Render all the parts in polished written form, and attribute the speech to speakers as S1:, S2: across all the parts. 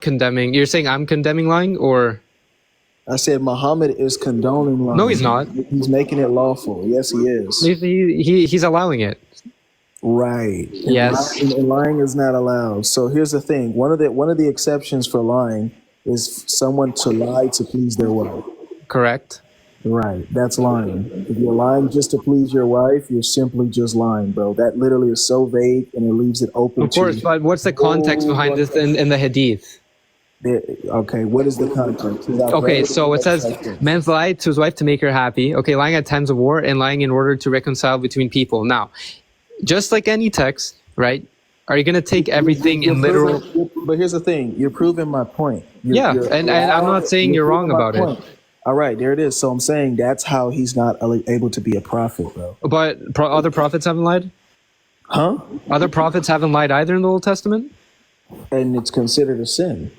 S1: condemning. You're saying I'm condemning lying, or?
S2: I said Muhammad is condoning lying.
S1: No, he's not.
S2: He's making it lawful. Yes, he is.
S1: He's allowing it.
S2: Right. And
S1: Yes.
S2: lying is not allowed. So here's the thing. One of the exceptions for lying is someone to lie to please their wife.
S1: Correct.
S2: Right. That's lying. If you're lying just to please your wife, you're simply just lying, bro. That literally is so vague and it leaves it open.
S1: Of course, but what's the context behind this in the hadith?
S2: Okay, what is the context?
S1: Okay, so it says, man's lied to his wife to make her happy. Okay, lying at times of war and lying in order to reconcile between people. Now, just like any text, right? Are you going to take everything in literal?
S2: But here's the thing. You're proving my point.
S1: And I'm not saying you're wrong about it.
S2: All right, there it is. So I'm saying that's how he's not able to be a prophet, bro.
S1: But other prophets haven't lied?
S2: Huh?
S1: Other prophets haven't lied either in the Old Testament?
S2: And it's considered a sin.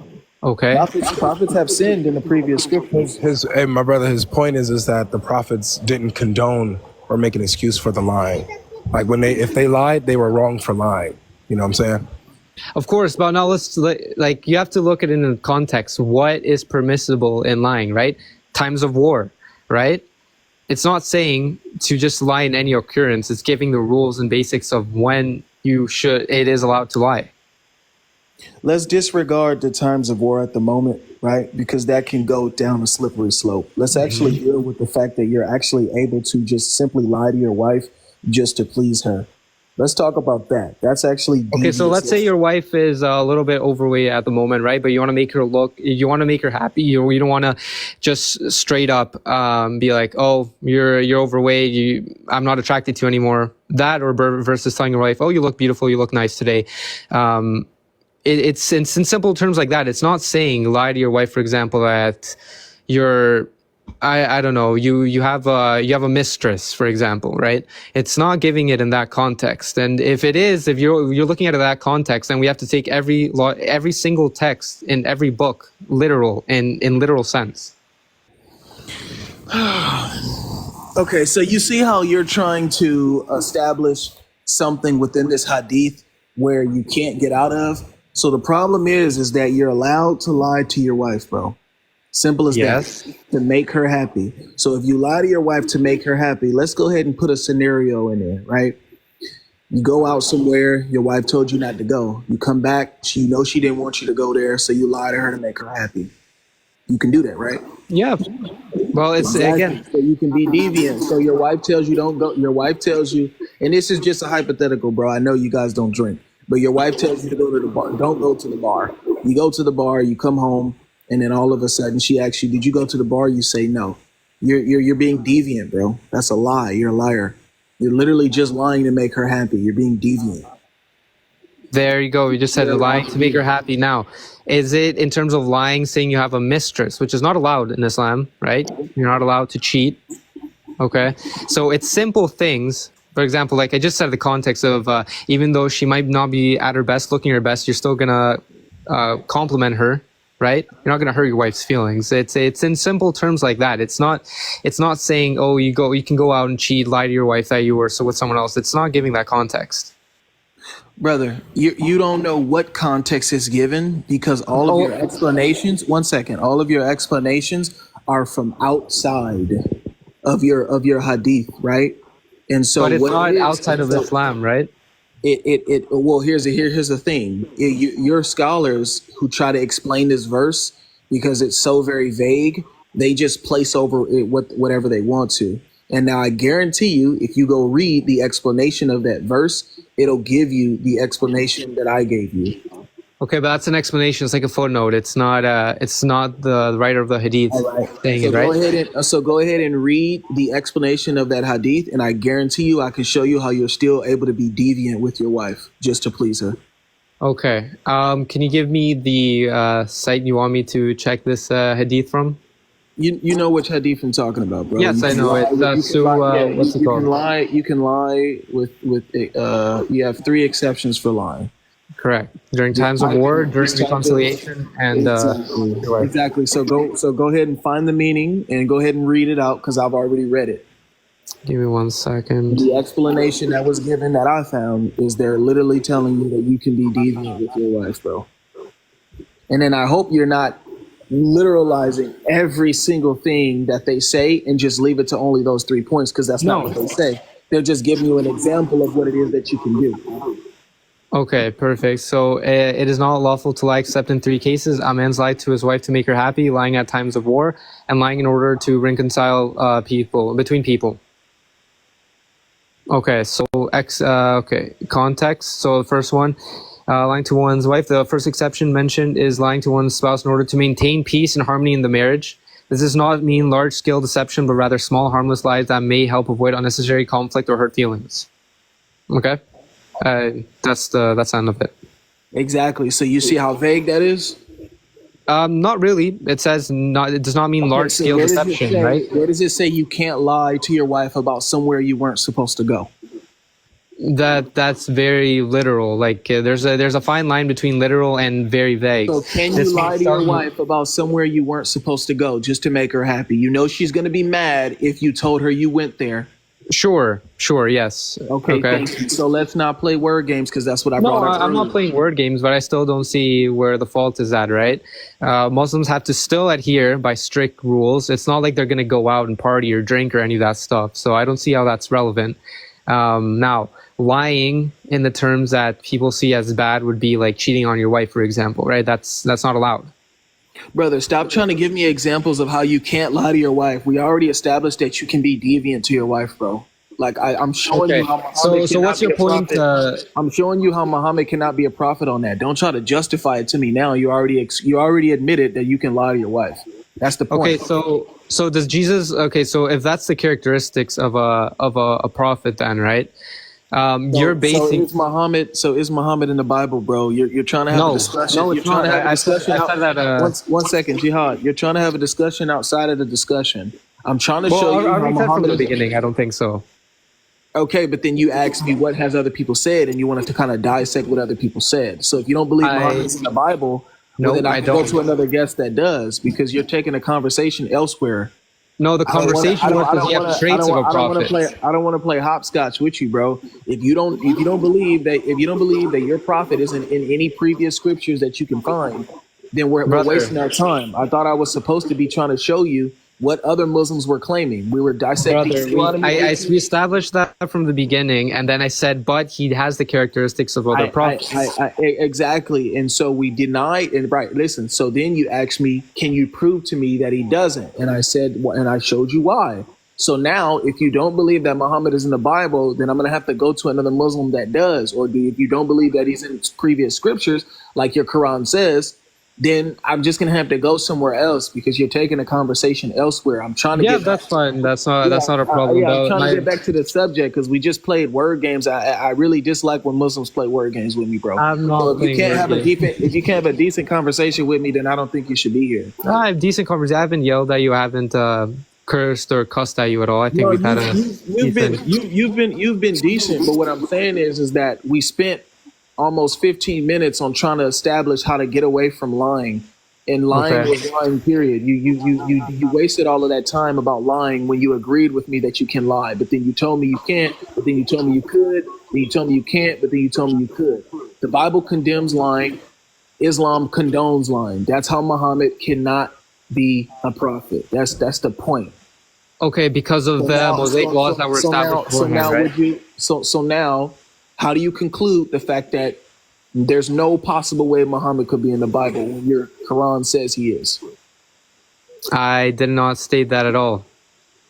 S1: Okay.
S2: Prophets have sinned in the previous scriptures.
S3: My brother, his point is that the prophets didn't condone or make an excuse for the lying. Like if they lied, they were wrong for lying. You know what I'm saying?
S1: Of course, but now you have to look at it in context. What is permissible in lying, right? Times of war, right? It's not saying to just lie in any occurrence. It's giving the rules and basics of when it is allowed to lie.
S2: Let's disregard the times of war at the moment, right? Because that can go down a slippery slope. Let's actually deal with the fact that you're actually able to just simply lie to your wife just to please her. Let's talk about that. That's actually
S1: okay. So let's say your wife is a little bit overweight at the moment, right? But you want to make her you want to make her happy. You don't want to just straight up be like, oh, you're overweight. I'm not attracted to you anymore. That or versus telling your wife, oh, you look beautiful. You look nice today. It's in simple terms like that. It's not saying lie to your wife, for example, that you're, I don't know, you have a mistress, for example, right? It's not giving it in that context. And if you're looking at it in that context, then we have to take every single text in every book literal in literal sense.
S2: Okay, so you see how you're trying to establish something within this hadith where you can't get out of. So the problem is that you're allowed to lie to your wife, bro. Simple as that, to make her happy. So if you lie to your wife to make her happy, let's go ahead and put a scenario in there, right? You go out somewhere, your wife told you not to go. You come back, she didn't want you to go there, so you lie to her to make her happy. You can do that, right?
S1: Yeah. Well, it's again.
S2: So you can be deviant. So your wife tells you don't go. Your wife tells you, and this is just a hypothetical, bro. I know you guys don't drink. But your wife tells you to go to the bar. Don't go to the bar. You go to the bar, you come home, and then all of a sudden she asks you, did you go to the bar? You say no. You're being deviant, bro. That's a lie. You're a liar. You're literally just lying to make her happy. You're being deviant.
S1: There you go. You just said lying to make her happy. Now, is it in terms of lying saying you have a mistress, which is not allowed in Islam, right? You're not allowed to cheat. Okay. So it's simple things. For example, like I just said, the context of even though she might not be at her best, looking her best, you're still gonna compliment her, right? You're not gonna hurt your wife's feelings. It's in simple terms like that. It's not saying, oh, you can go out and cheat, lie to your wife that you were so with someone else. It's not giving that context.
S2: Brother, you don't know what context is given because all of your explanations. One second, all of your explanations are from outside of your hadith, right? And so,
S1: but it's not outside of Islam, right?
S2: Well, here's the thing. Your scholars who try to explain this verse because it's so very vague, they just place over it whatever they want to. And now I guarantee you, if you go read the explanation of that verse, it'll give you the explanation that I gave you.
S1: Okay, but that's an explanation. It's like a footnote. It's not the writer of the hadith saying it, right?
S2: So go ahead and read the explanation of that hadith, and I guarantee you I can show you how you're still able to be deviant with your wife just to please her.
S1: Okay. Can you give me the site you want me to check this hadith from?
S2: You know which hadith I'm talking about, bro.
S1: Yes, I know. What's it called?
S2: You can lie with you have 3 exceptions for lying.
S1: Correct. During times of war, during reconciliation, and
S2: exactly. So go ahead and find the meaning and go ahead and read it out because I've already read it.
S1: Give me 1 second.
S2: The explanation that was given that I found is they're literally telling you that you can be deviant with your wife, bro. And then I hope you're not literalizing every single thing that they say and just leave it to only those 3 points, because that's not
S1: No.
S2: what they say. They're just giving you an example of what it is that you can do.
S1: Okay, perfect. So it is not lawful to lie except in 3 cases: a man's lied to his wife to make her happy, lying at times of war, and lying in order to reconcile people between people. Okay, so context. So the first one, lying to one's wife. The first exception mentioned is lying to one's spouse in order to maintain peace and harmony in the marriage. This does not mean large-scale deception, but rather small, harmless lies that may help avoid unnecessary conflict or hurt feelings. Okay, that's the end of it.
S2: Exactly. So you see how vague that is?
S1: Not really. It says not. It does not mean large-scale
S2: where does it
S1: deception,
S2: say-
S1: right?
S2: Where does it say you can't lie to your wife about somewhere you weren't supposed to go?
S1: That's very literal. Like there's a fine line between literal and very vague.
S2: So can you
S1: This
S2: lie
S1: means
S2: to your
S1: some-
S2: wife about somewhere you weren't supposed to go just to make her happy? You know she's going to be mad if you told her you went there.
S1: Sure, yes.
S2: Okay. Thank you. So let's not play word games, because that's what I
S1: No,
S2: brought up
S1: I'm not
S2: earlier.
S1: playing word games, but I still don't see where the fault is at, right? Muslims have to still adhere by strict rules. It's not like they're going to go out and party or drink or any of that stuff. So I don't see how that's relevant. Now, lying in the terms that people see as bad would be like cheating on your wife, for example, right? That's not allowed.
S2: Brother, stop trying to give me examples of how you can't lie to your wife. We already established that you can be deviant to your wife, bro. Like I'm showing
S1: Okay.
S2: you how Muhammad
S1: So
S2: cannot
S1: what's
S2: be
S1: your
S2: a
S1: point?
S2: prophet. I'm showing you how Muhammad cannot be a prophet on that. Don't try to justify it to me now. You already admitted that you can lie to your wife. That's the point.
S1: Okay, so does Jesus? Okay, so if that's the characteristics of a prophet, then right? You're basing.
S2: So is Muhammad in the Bible, bro? You're trying to have a discussion.
S1: No,
S2: You're
S1: it's
S2: trying
S1: not.
S2: to have a
S1: I said
S2: discussion.
S1: that.
S2: One second, Jihad. You're trying to have a discussion outside of the discussion. I'm trying to
S1: Well,
S2: show you
S1: I
S2: how
S1: already said from
S2: Muhammad
S1: the
S2: is.
S1: beginning. I don't think so.
S2: Okay, but then you asked me what has other people said, and you wanted to kind of dissect what other people said. So if you don't believe Muhammad's in the Bible, well, then I can go to another guest that does, because you're taking a conversation elsewhere.
S1: No, the conversation was does he have traits of a prophet?
S2: I don't want to play hopscotch with you, bro. If you don't believe that your prophet isn't in any previous scriptures that you can find, then we're wasting our time. I thought I was supposed to be trying to show you what other Muslims were claiming. We were dissecting.
S1: We established that from the beginning, and then I said, but he has the characteristics of other prophets.
S2: Exactly. And so we denied, and right, listen, so then you asked me, can you prove to me that he doesn't? And I said, well, and I showed you why. So now, if you don't believe that Muhammad is in the Bible, then I'm going to have to go to another Muslim that does. Or if you don't believe that he's in previous scriptures, like your Quran says, then I'm just gonna have to go somewhere else, because you're taking a conversation elsewhere. I'm trying to get
S1: that's fine. That's not a problem.
S2: I'm trying to get back to the subject, because we just played word games. I really dislike when Muslims play word games with me, bro.
S1: I'm not
S2: So if you can't
S1: playing
S2: if you can't have a decent conversation with me, then I don't think you should be here.
S1: I have decent conversation. I haven't yelled at you. I haven't cursed or cussed at you at all. I think we've had a
S2: you've been decent, but what I'm saying is that we spent almost 15 minutes on trying to establish how to get away from lying, and lying was lying, period. You wasted all of that time about lying when you agreed with me that you can lie, but then you told me you can't, but then you told me you could, then you told me you can't, but then you told me you could. The Bible condemns lying. Islam condones lying. That's how Muhammad cannot be a prophet. That's the point.
S1: Okay, because of the Mosaic laws that were established.
S2: So now, how do you conclude the fact that there's no possible way Muhammad could be in the Bible when your Quran says he is?
S1: I did not state that at all,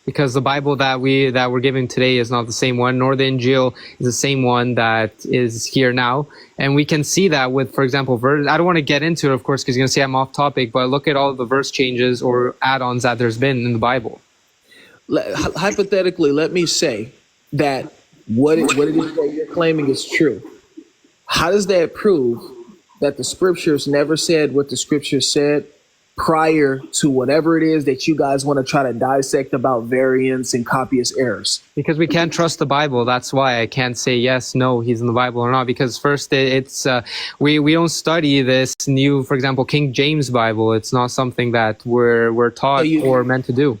S1: because the Bible that we're giving today is not the same one, nor the Injil is the same one that is here now. And we can see that with, for example, verse. I don't want to get into it, of course, because you're going to say I'm off topic, but look at all the verse changes or add-ons that there's been in the Bible.
S2: Hypothetically, let me say that what it is that you're claiming is true. How does that prove that the scriptures never said what the scriptures said prior to whatever it is that you guys want to try to dissect about variants and copyist errors?
S1: Because we can't trust the Bible. That's why I can't say yes, no, he's in the Bible or not. Because first, it's we don't study this new, for example, King James Bible. It's not something that we're taught or meant to do.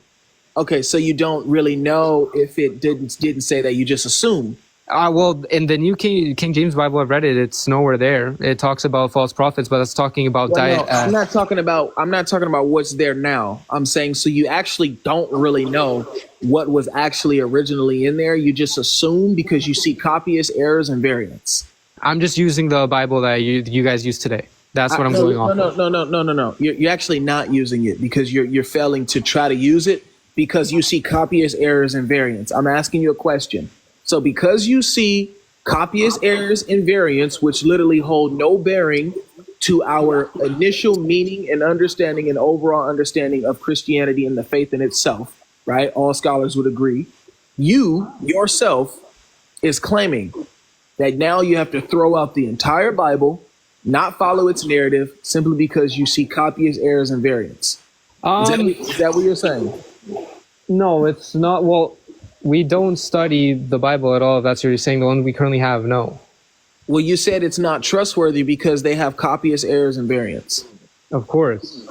S2: Okay, so you don't really know if it didn't say that. You just assume.
S1: Well, in the New King James Bible, I've read it. It's nowhere there. It talks about false prophets, but it's talking about
S2: Well, no, I'm not talking about. I'm not talking about what's there now. I'm saying so you actually don't really know what was actually originally in there. You just assume because you see copyist errors and variants.
S1: I'm just using the Bible that you guys use today. That's what I'm going off.
S2: No. You're actually not using it because you're failing to try to use it because you see copyist errors and variants. I'm asking you a question. So because you see copyist errors and variants, which literally hold no bearing to our initial meaning and understanding and overall understanding of Christianity and the faith in itself, right? All scholars would agree. You yourself is claiming that now you have to throw out the entire Bible, not follow its narrative, simply because you see copyist errors and variants. Is that what you're saying?
S1: No, it's not. Well, we don't study the Bible at all. If that's what you're saying. The one we currently have, no.
S2: Well, you said it's not trustworthy because they have copyist errors and variants.
S1: Of course.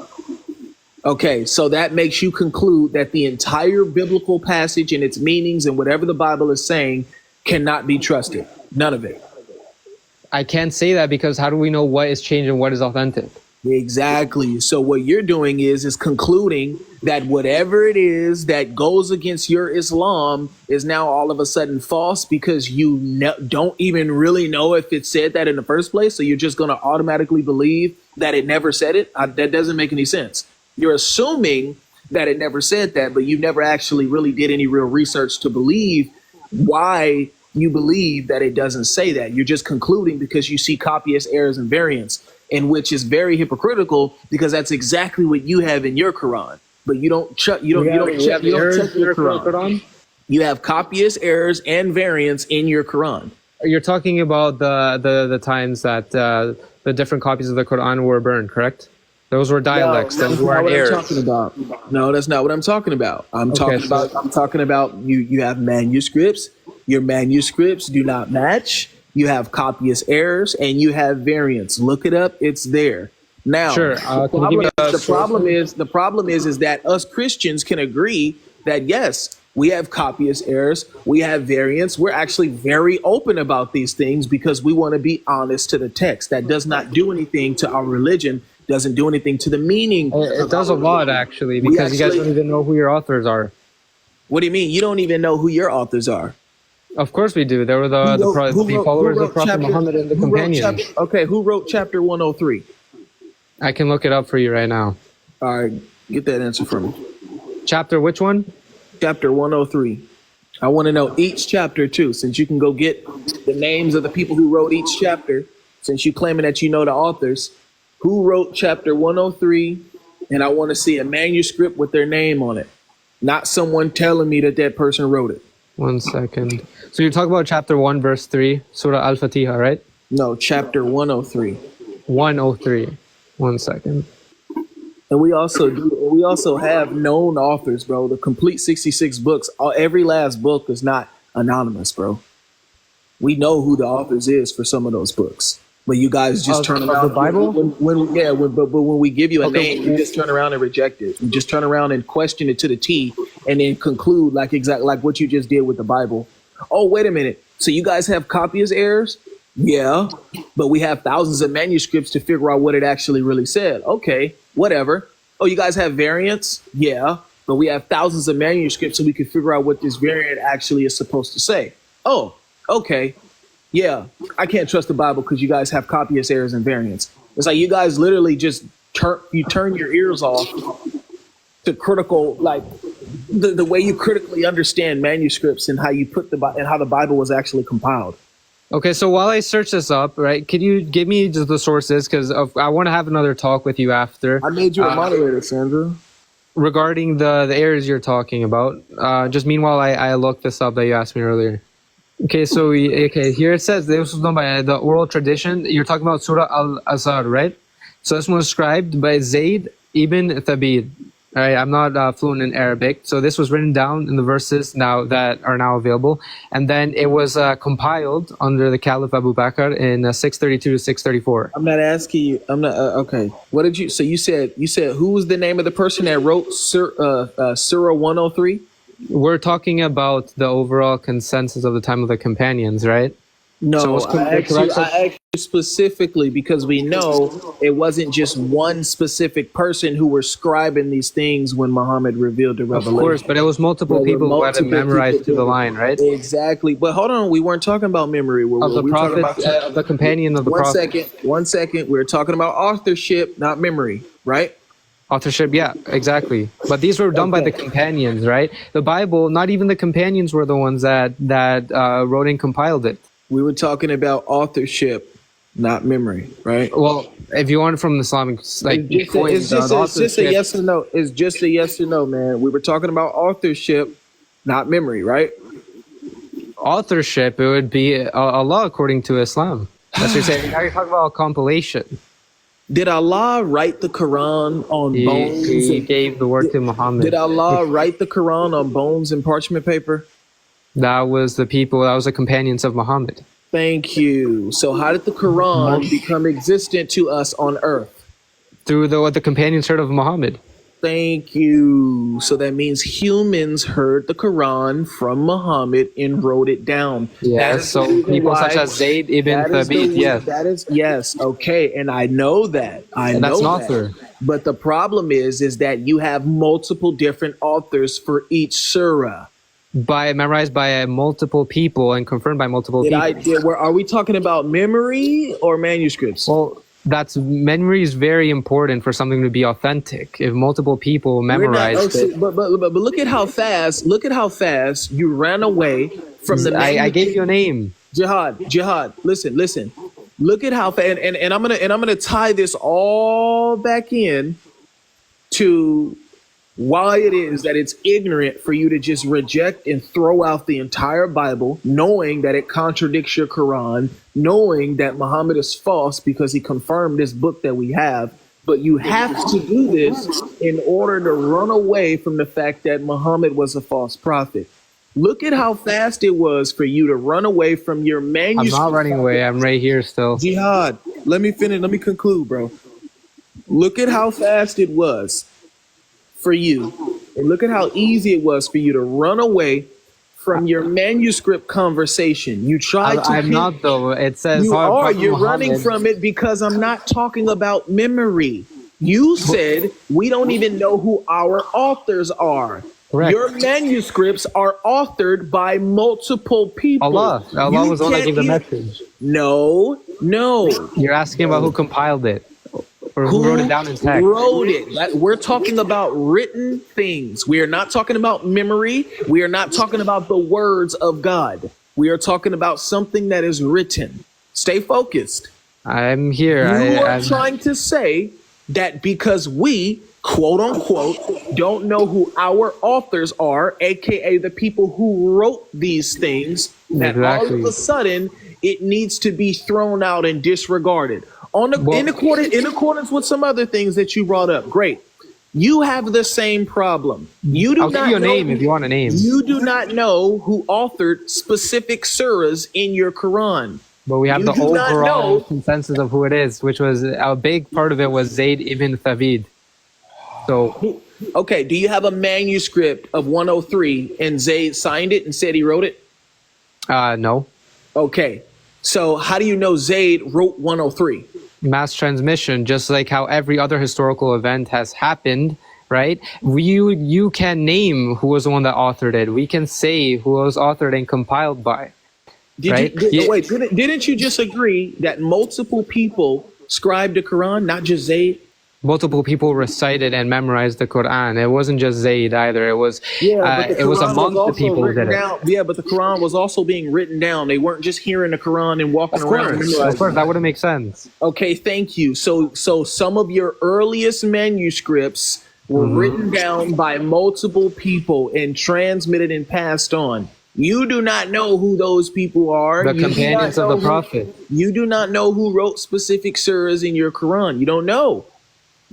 S2: Okay, so that makes you conclude that the entire biblical passage and its meanings and whatever the Bible is saying cannot be trusted. None of it.
S1: I can't say that because how do we know what is changed and what is authentic?
S2: Exactly. So what you're doing is concluding that whatever it is that goes against your Islam is now all of a sudden false because you don't even really know if it said that in the first place. So you're just going to automatically believe that it never said it. That doesn't make any sense. You're assuming that it never said that, but you never actually really did any real research to believe why you believe that it doesn't say that. You're just concluding because you see copyist errors and variants, in which is very hypocritical because that's exactly what you have in your Quran. But you don't check your Quran. You have copyist errors and variants in your Quran.
S1: You're talking about the times that the different copies of the Quran were burned, correct? Those were dialects.
S2: No,
S1: those weren't errors.
S2: No, that's not what I'm talking about. I'm talking about you have manuscripts. Your manuscripts do not match. You have copyist errors and you have variants. Look it up. It's there. Now,
S1: sure.
S2: The problem is that us Christians can agree that yes, we have copyist errors, we have variants. We're actually very open about these things because we want to be honest to the text. That does not do anything to our religion. Doesn't do anything to the meaning.
S1: It does a lot actually because you guys don't even know who your authors are.
S2: What do you mean? You don't even know who your authors are?
S1: Of course we do. They were the followers of Prophet Muhammad and the companions.
S2: Who wrote chapter 103?
S1: I can look it up for you right now.
S2: All right, get that answer for me.
S1: Chapter which one?
S2: Chapter 103. I want to know each chapter too, since you can go get the names of the people who wrote each chapter, since you claiming that you know the authors. Who wrote chapter 103? And I want to see a manuscript with their name on it, not someone telling me that person wrote it.
S1: 1 second. So you're talking about chapter 1, verse 3, Surah Al-Fatiha, right?
S2: No, chapter 103.
S1: 103. 1 second.
S2: And we also have known authors, bro. The complete 66 books. Every last book is not anonymous, bro. We know who the authors is for some of those books. But you guys just turn around.
S1: The Bible?
S2: But when we give you a name, you just turn around and reject it. You just turn around and question it to the T, and then conclude like what you just did with the Bible. Oh, wait a minute. So you guys have copyist errors? Yeah, but we have thousands of manuscripts to figure out what it actually really said. Okay, whatever. Oh, you guys have variants? Yeah, but we have thousands of manuscripts so we can figure out what this variant actually is supposed to say. Oh, okay. Yeah, I can't trust the Bible because you guys have copyist errors and variants. It's like you guys literally just turn your ears off to critical, like the way you critically understand manuscripts and how you and how the Bible was actually compiled.
S1: Okay, so while I search this up, right, could you give me just the sources? Because I want to have another talk with you after.
S2: I made you a moderator, Sandra.
S1: Regarding the errors you're talking about. Just meanwhile, I looked this up that you asked me earlier. Okay, so here it says this was done by the oral tradition. You're talking about Surah Al-Azhar, right? So this one was scribed by Zayd ibn Thabit. All right, I'm not fluent in Arabic, so this was written down in the verses now that are now available, and then it was compiled under the Caliph Abu Bakr in 632 to 634.
S2: I'm not asking you. I'm not okay. What did you? So you said who was the name of the person that wrote Surah 103?
S1: We're talking about the overall consensus of the time of the companions, right?
S2: No,
S1: So what's
S2: I asked you specifically because we know it wasn't just one specific person who were scribing these things when Muhammad revealed the
S1: Of
S2: revelation.
S1: course, but it was multiple
S2: There were
S1: people who had it
S2: multiple
S1: memorized
S2: people
S1: to the
S2: doing it.
S1: line, right?
S2: Exactly. But hold on, we weren't talking about memory.
S1: Of the
S2: We were talking
S1: prophet,
S2: about
S1: of the companion of the
S2: one
S1: prophet.
S2: second. 1 second. We're talking about authorship, not memory, right?
S1: Authorship, yeah, exactly. But these were done by the companions, right? The Bible, not even the companions were the ones that wrote and compiled it.
S2: We were talking about authorship, not memory, right?
S1: Well, if you want it from the Islamic, like,
S2: It's just a yes or no. It's just a yes or no, man. We were talking about authorship, not memory, right?
S1: authorship, it would be Allah according to Islam. That's what you're saying. Now you're talking about a compilation.
S2: Did Allah write the Quran on bones?
S1: He gave the word to Muhammad.
S2: Did Allah write the Quran on bones and parchment paper?
S1: That was the people, that was the companions of Muhammad.
S2: Thank you. So how did the Quran become existent to us on earth?
S1: Through what the companions heard of Muhammad.
S2: Thank you. So that means humans heard the Quran from Muhammad and wrote it down.
S1: Yes, so people such as Zayd ibn Thabit, yes.
S2: That is, yes, okay, and I know that.
S1: And that's an author.
S2: But the problem is that you have multiple different authors for each surah.
S1: Memorized by multiple people and confirmed by multiple people.
S2: Are we talking about memory or manuscripts?
S1: Well, memory is very important for something to be authentic. If multiple people memorized it.
S2: But look at how fast. Look at how fast you ran away from the.
S1: I gave you a name.
S2: Jihad. Listen. Look at how fast. And I'm gonna tie this all back in to why it is that it's ignorant for you to just reject and throw out the entire Bible, knowing that it contradicts your Quran, knowing that Muhammad is false because he confirmed this book that we have. But you have to do this in order to run away from the fact that Muhammad was a false prophet. Look at how fast it was for you to run away from your manuscript.
S1: I'm not running away. I'm right here still.
S2: Jihad, let me finish. Let me conclude, bro. Look at how fast it was for you, and look at how easy it was for you to run away from your manuscript conversation. You tried to.
S1: I'm not though. It says
S2: you are. You're running from it because I'm not talking about memory. You said we don't even know who our authors are.
S1: Correct.
S2: Your manuscripts are authored by multiple people.
S1: Allah was the one that gave the message.
S2: No.
S1: You're asking about who compiled it. Or who wrote it down in text?
S2: Wrote it. We're talking about written things. We are not talking about memory. We are not talking about the words of God. We are talking about something that is written. Stay focused.
S1: I'm here.
S2: I'm trying to say that because we, quote unquote, don't know who our authors are, aka the people who wrote these things, that all of a sudden it needs to be thrown out and disregarded. In accordance with some other things that you brought up. Great. You have the same problem.
S1: I'll give you a name if you want a name.
S2: You do not know who authored specific surahs in your Quran.
S1: But we have the overall consensus of who it is, which was a big part of it was Zayd ibn Thabit. So,
S2: okay, do you have a manuscript of 103 and Zayd signed it and said he wrote it?
S1: No.
S2: Okay. So how do you know Zayd wrote 103?
S1: Mass transmission, just like how every other historical event has happened, right? You can name who was the one that authored it. We can say who was authored and compiled by.
S2: Didn't you just agree that multiple people scribed the Quran, not just Zayd?
S1: Multiple people recited and memorized the Quran. It wasn't just Zayd either. It was it was among the people who did it.
S2: Yeah, but the Quran was also being written down. They weren't just hearing the Quran and walking around.
S1: Of course, that wouldn't make sense.
S2: Okay, thank you. So some of your earliest manuscripts were written down by multiple people and transmitted and passed on. You do not know who those people are.
S1: The companions of the Prophet.
S2: You do not know who wrote specific surahs in your Quran. You don't know.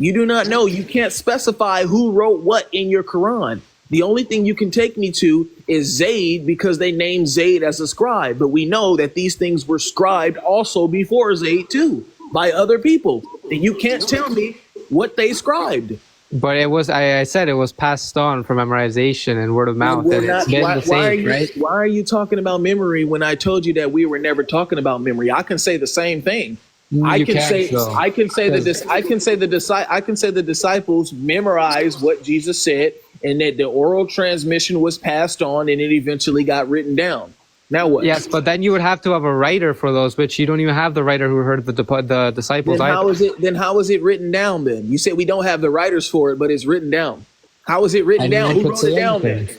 S2: You do not know. You can't specify who wrote what in your Quran. The only thing you can take me to is Zayd because they named Zayd as a scribe. But we know that these things were scribed also before Zayd too by other people. And you can't tell me what they scribed.
S1: But it was, I said it was passed on for memorization and word of mouth,
S2: We're
S1: and it's
S2: not.
S1: been
S2: Why,
S1: the same, right?
S2: why are you talking about memory when I told you that we were never talking about memory? I can say the same thing.
S1: You can't, though.
S2: I can say that this. I can say the disciples memorized what Jesus said, and that the oral transmission was passed on, and it eventually got written down. Now what?
S1: Yes, but then you would have to have a writer for those, which you don't even have the writer who heard the disciples.
S2: Then how is it? Then how is it written down? Then you said we don't have the writers for it, but it's written down. How is it written down? Who wrote it down then?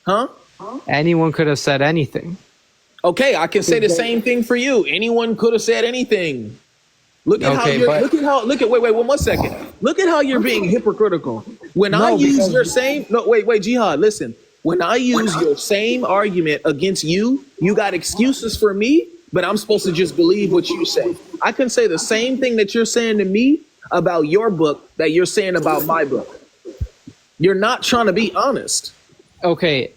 S2: Huh?
S1: Anyone could have said anything.
S2: Okay, I can say the same thing for you. Anyone could have said anything. Look at
S1: Okay,
S2: wait, one more second. Look at how you're being hypocritical. When I use your same wait, Jihad, listen. When I use your same argument against you, you got excuses for me, but I'm supposed to just believe what you say. I can say the same thing that you're saying to me about your book that you're saying about my book. You're not trying to be honest.
S1: Okay,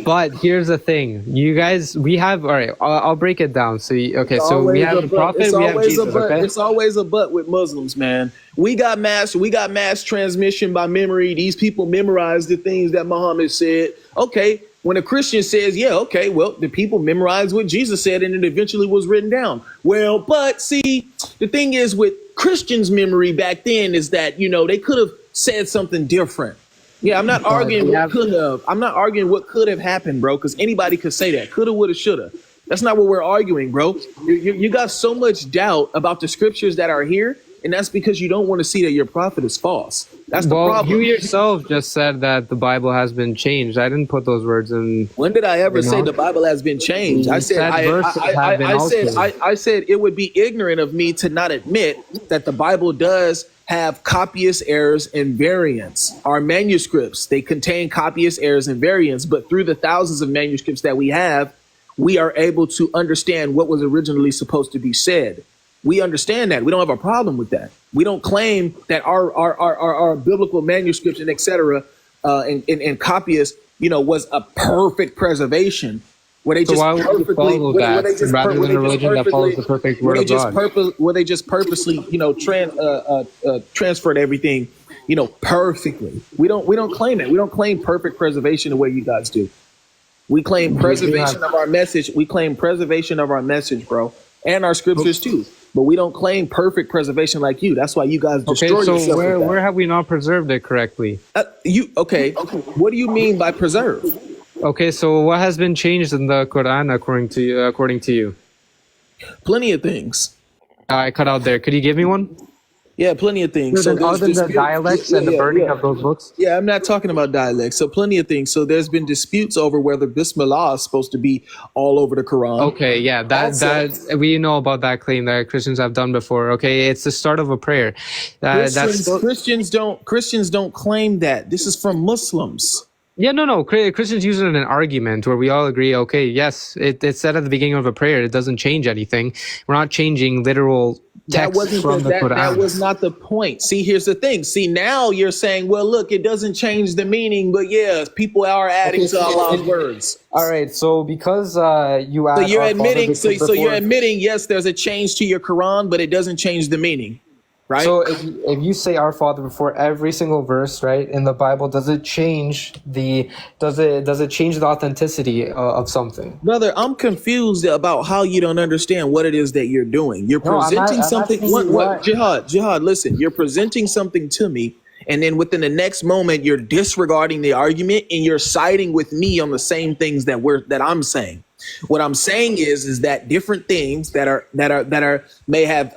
S1: but here's the thing. You guys, we have, all right, I'll break it down. So, so we have the prophet, we have Jesus, okay?
S2: It's always a but with Muslims, man. We got mass transmission by memory. These people memorize the things that Muhammad said. Okay, when a Christian says, yeah, okay, well, the people memorized what Jesus said and it eventually was written down. Well, but see, the thing is with Christians' memory back then is that, they could have said something different. Yeah, I'm not arguing what could have. I'm not arguing what could have happened, bro, because anybody could say that. Coulda, woulda, shoulda. That's not what we're arguing, bro. You got so much doubt about the scriptures that are here, and that's because you don't want to see that your prophet is false. That's the problem.
S1: You yourself just said that the Bible has been changed. I didn't put those words in.
S2: When did I ever say the Bible has been changed? I said I said it would be ignorant of me to not admit that the Bible does have copyist errors and variants. Our manuscripts, they contain copyist errors and variants, but through the thousands of manuscripts that we have, we are able to understand what was originally supposed to be said. We understand that. We don't have a problem with that. We don't claim that our biblical manuscripts and et cetera and copyists, was a perfect preservation. Where they just purposely transferred everything, perfectly. We don't claim that. We don't claim perfect preservation the way you guys do. We claim preservation of our message. We claim preservation of our message, bro, and our scriptures too. But we don't claim perfect preservation like you. That's why you guys destroy yourself.
S1: So where have we not preserved it correctly?
S2: Okay. What do you mean by preserve?
S1: Okay, so what has been changed in the Quran according to you?
S2: Plenty of things.
S1: I cut out there. Could you give me one?
S2: Yeah, plenty of things.
S1: So other than the dialects and the burning of those books?
S2: Yeah, I'm not talking about dialects. So plenty of things. So there's been disputes over whether Bismillah is supposed to be all over the Quran.
S1: Okay, yeah, that we know about that claim that Christians have done before. Okay, it's the start of a prayer.
S2: Christians don't claim that. This is from Muslims.
S1: Yeah, no. Christians use it in an argument where we all agree, okay, yes, it's said at the beginning of a prayer. It doesn't change anything. We're not changing literal text from the Quran.
S2: That was not the point. See, here's the thing. See, now you're saying, well, look, it doesn't change the meaning, but yeah, people are adding to Allah's words.
S1: All right, so because you add...
S2: So you're admitting, yes, there's a change to your Quran, but it doesn't change the meaning. Right?
S1: So if you say Our Father before every single verse, right, in the Bible, does it change the authenticity of something?
S2: Brother, I'm confused about how you don't understand what it is that you're doing. You're presenting something. Jihad, listen, you're presenting something to me, and then within the next moment, you're disregarding the argument and you're siding with me on the same things that I'm saying. What I'm saying is that different things that may have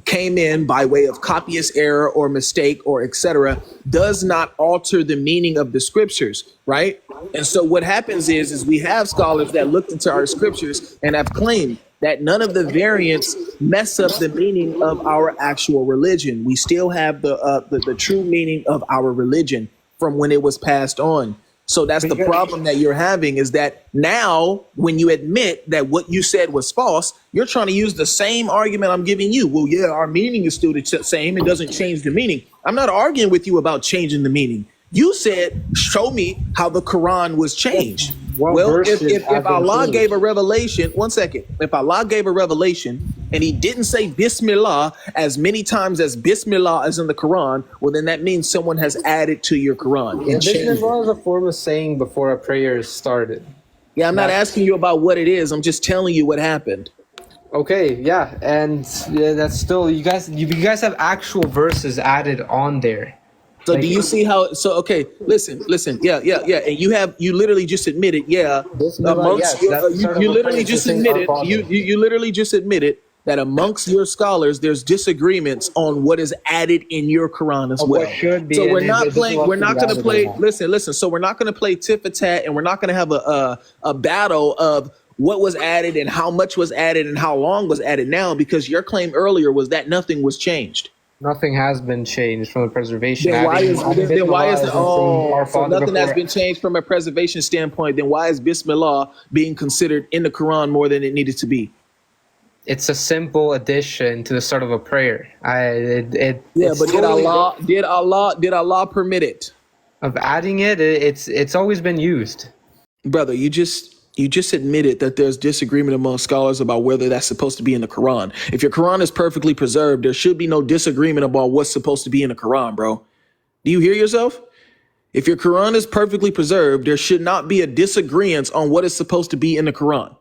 S2: came in by way of copyist error or mistake or etc. does not alter the meaning of the scriptures, right? And so what happens is we have scholars that looked into our scriptures and have claimed that none of the variants mess up the meaning of our actual religion. We still have the true meaning of our religion from when it was passed on. So that's the problem that you're having, is that now when you admit that what you said was false, you're trying to use the same argument I'm giving you. Well, yeah, our meaning is still the same. It doesn't change the meaning. I'm not arguing with you about changing the meaning. You said, show me how the Quran was changed.
S1: What
S2: Well,
S1: verses
S2: if
S1: have been
S2: Allah
S1: changed?
S2: gave a revelation, one second. If Allah gave a revelation and he didn't say Bismillah as many times as Bismillah is in the Quran, well, then that means someone has added to your Quran
S1: Yeah,
S2: and changed it.
S1: Bismillah is a form of saying before a prayer is started.
S2: Yeah, I'm not asking you about what it is. I'm just telling you what happened.
S1: Okay, yeah, and yeah, that's still you guys have actual verses added on there.
S2: So
S1: Like,
S2: do you see how? So okay, listen. Yeah. And you literally just admitted, yeah.
S1: Bismillah,
S2: Amongst
S1: yes, that's the start of
S2: you
S1: a
S2: literally
S1: prayer to
S2: just
S1: say our
S2: admitted,
S1: Father.
S2: you literally just admitted that amongst your scholars, there's disagreements on what is added in your Quran as
S1: Of
S2: well.
S1: what should be,
S2: So we're
S1: and
S2: not
S1: it
S2: playing. We're not going to play.
S1: that.
S2: Listen. So we're not going to play tit for tat, and we're not going to have a battle of what was added and how much was added and how long was added now, because your claim earlier was that nothing was changed.
S1: Nothing has been changed from the preservation.
S2: Then why is the
S1: our
S2: so
S1: Father
S2: nothing has
S1: before?
S2: been changed from a preservation standpoint? Then why is Bismillah being considered in the Quran more than it needed to be?
S1: It's a simple addition to the start of a prayer.
S2: Yeah,
S1: it's
S2: but
S1: totally
S2: did Allah permit it?
S1: of adding it. It's always been used.
S2: Brother, you just admitted that there's disagreement among scholars about whether that's supposed to be in the Quran. If your Quran is perfectly preserved, there should be no disagreement about what's supposed to be in the Quran, bro. Do you hear yourself? If your Quran is perfectly preserved, there should not be a disagreement on what is supposed to be in the Quran.